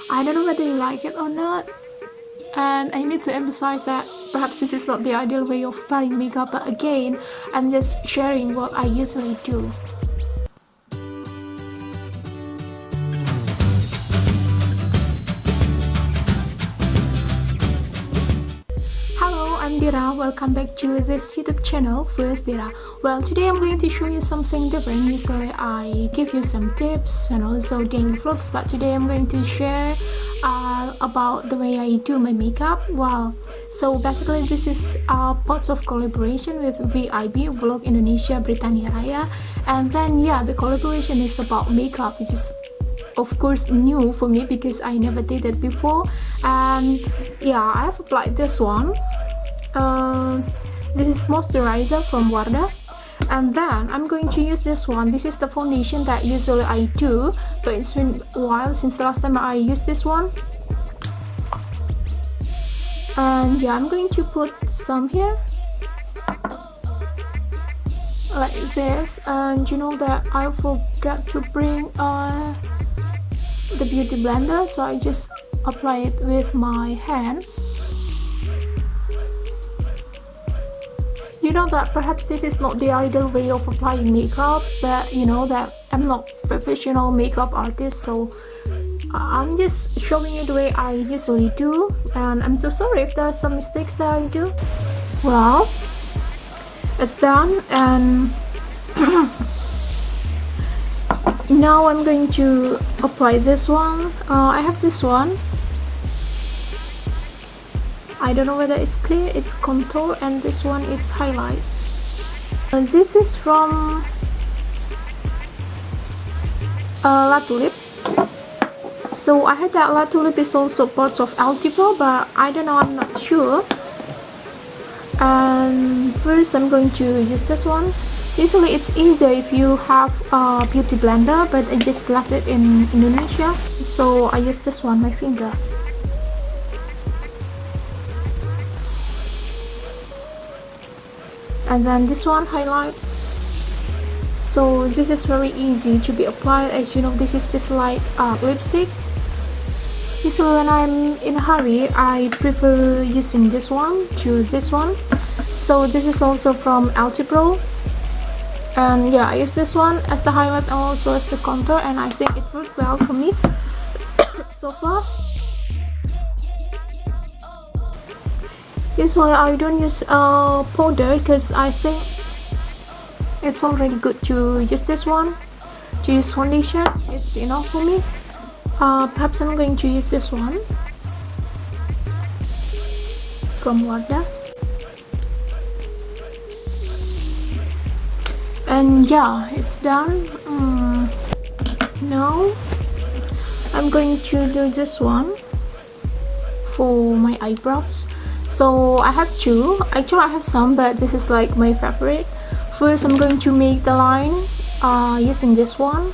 I don't know whether you like it or not, and I need to emphasize that perhaps this is not the ideal way of applying makeup, but again, I'm just sharing what I usually do. Hello, I'm Dira. Welcome back to this YouTube channel, First Dira. Well, today I'm going to show you something different. Usually I give you some tips and also daily vlogs, but today I'm going to share about the way I do my makeup. Well, so basically this is part of collaboration with VIB, Vlog Indonesia Britania Raya, and then yeah, the collaboration is about makeup, which is of course new for me because I never did it before. And yeah, I have applied this one. This is moisturizer from Mudah, and then I'm going to use this one. This is the foundation that usually I do, but it's been a while since the last time I used this one. And yeah, I'm going to put some here like this. And you know that I forgot to bring the beauty blender, so I just apply it with my hands. You know that perhaps this is not the ideal way of applying makeup, but you know that I'm not professional makeup artist, so I'm just showing you the way I usually do, and I'm so sorry if there are some mistakes that I do. Well, it's done, and now I'm going to apply this one. I have this one. I don't know whether it's clear. It's contour, and this one is highlight. This is from La Tulip. So I heard that La Tulip is also part of Altipo, but I don't know, I'm not sure. And first I'm going to use this one. Usually it's easier if you have a beauty blender, but I just left it in Indonesia, so I use this one, my finger. And then this one, highlight. So this is very easy to be applied, as you know, this is just like lipstick. Usually when I'm in a hurry, I prefer using this one to this one. So this is also from Altipro, and yeah, I use this one as the highlight and also as the contour, and I think it worked well for me so far. Usually I don't use powder because I think it's already good to use this one. To use foundation, it's enough for me. Perhaps I'm going to use this one from Mudah. And yeah, it's done. Now I'm going to do this one for my eyebrows. So I have two. Actually I have some, but this is like my favorite. First I'm going to make the line using this one.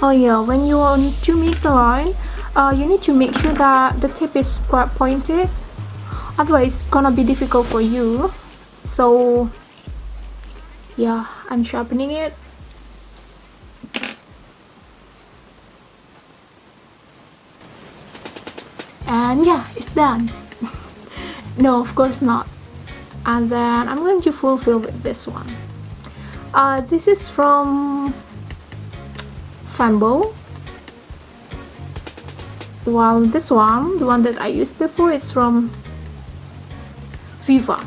Oh yeah, when you want to make the line, you need to make sure that the tip is quite pointed, otherwise it's gonna be difficult for you. So yeah, I'm sharpening it. And yeah, it's done. No, of course not. And then I'm going to fulfill with this one. This is from Fambo. While this one, the one that I used before, is from Viva.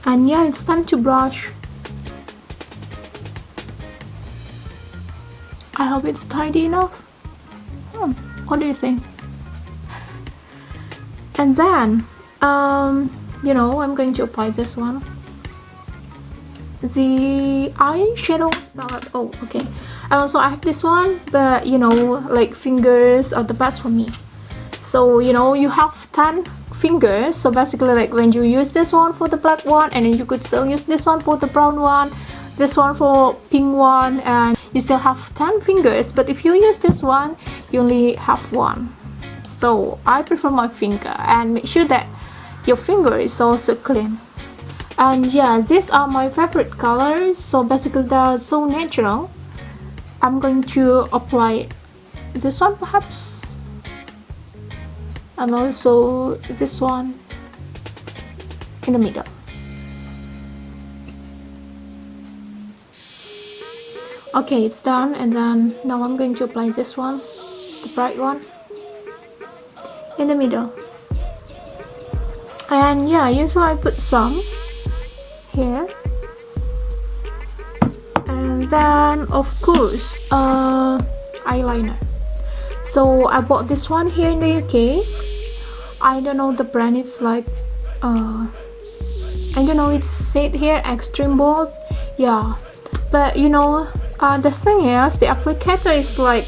And yeah, it's time to brush. I hope it's tidy enough. What do you think? And then you know, I'm going to apply this one, the eyeshadow palette. Oh, okay. And also I have this one, but you know, like fingers are the best for me. So you know, you have 10 fingers, so basically like when you use this one for the black one, and then you could still use this one for the brown one, this one for pink one, and you still have 10 fingers. But if you use this one, you only have one. So I prefer my finger, and make sure that your finger is also clean. And yeah, these are my favorite colors, so basically they are so natural. I'm going to apply this one perhaps, and also this one in the middle. Okay, it's done. And then now I'm going to apply this one, the bright one, in the middle. And yeah, usually I put some here. And then of course eyeliner. So I bought this one here in the UK. I don't know the brand. It's like I don't know, it's said here extreme bold, yeah, but you know, the thing is the applicator is like,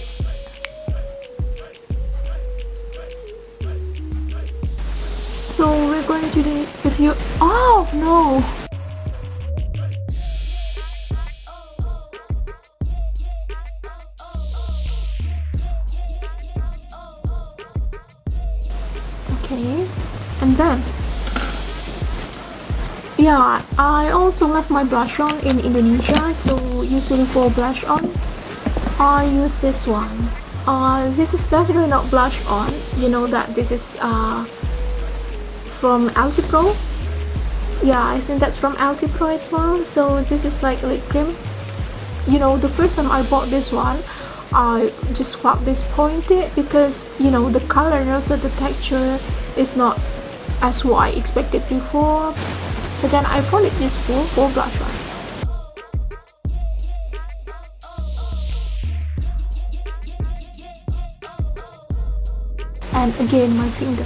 so we're going to do, if you, oh no, okay. And then yeah, I also left my blush on in Indonesia, so usually for blush on I use this one. This is basically not blush on, you know that this is from Alti Pro. Yeah, I think that's from Alti Pro as well. So this is like lip cream. You know, the first time I bought this one, I just felt disappointed because, you know, the color and also the texture is not as what I expected before. But then I found it useful for blush on. And again, my finger.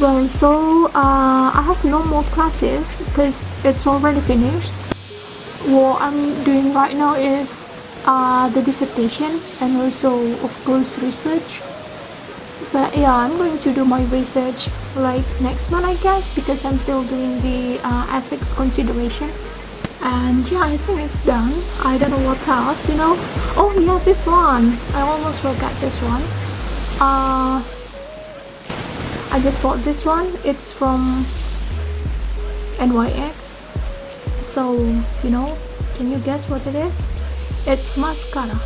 Well, so I have no more classes because it's already finished. What I'm doing right now is the dissertation and also of course research. But yeah, I'm going to do my research like next month I guess, because I'm still doing the ethics consideration. And yeah, I think it's done. I don't know what else, you know. Oh yeah, this one, I almost forgot this one. I just bought this one. It's from NYX. So, you know, can you guess what it is? It's mascara.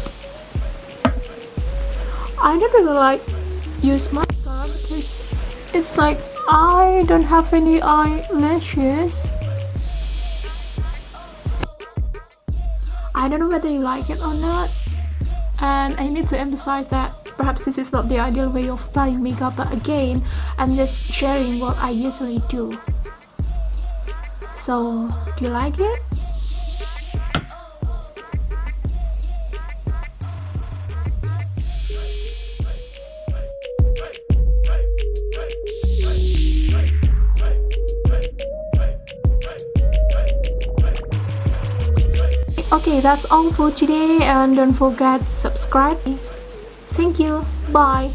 I don't really like use mascara because it's like I don't have any eyelashes. I don't know whether you like it or not, and I need to emphasize that perhaps this is not the ideal way of applying makeup, but again, I'm just sharing what I usually do. So, do you like it? Okay, that's all for today, and don't forget to subscribe. Thank you. Bye.